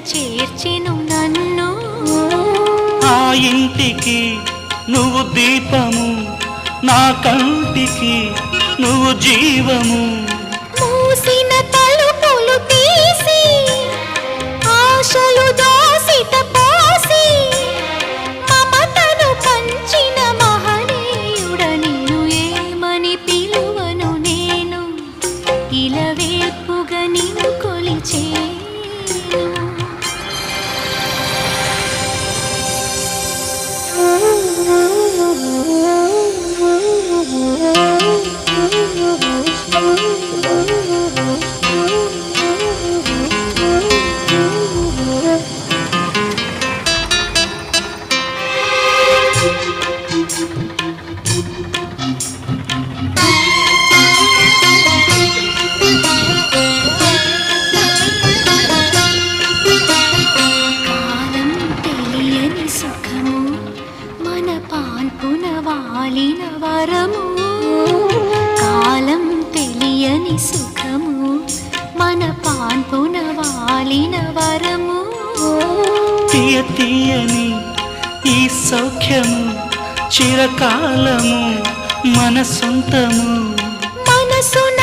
చేర్చెను నన్ను. ఆ ఇంటికి నువ్వు దీపము, నా కంటికి నువ్వు జీవము. మూసిన తలుపులు తీసి ఆశలు దోసిట పోసి మమతను పంచిన మహనీయుడ నిన్ను ఏమని పిలువను నేను, ఇలవేపుగా నిన్ను కొలిచేను. కాలం తెలియని సుఖము మన పాన్పున వాలిన వరము. కాలం తెలియని సుఖము మన పాన్పున వాలిన వరము. తీయ తీయని ఈ సౌఖ్యము చిరకాలము మన సొంతము. మనసున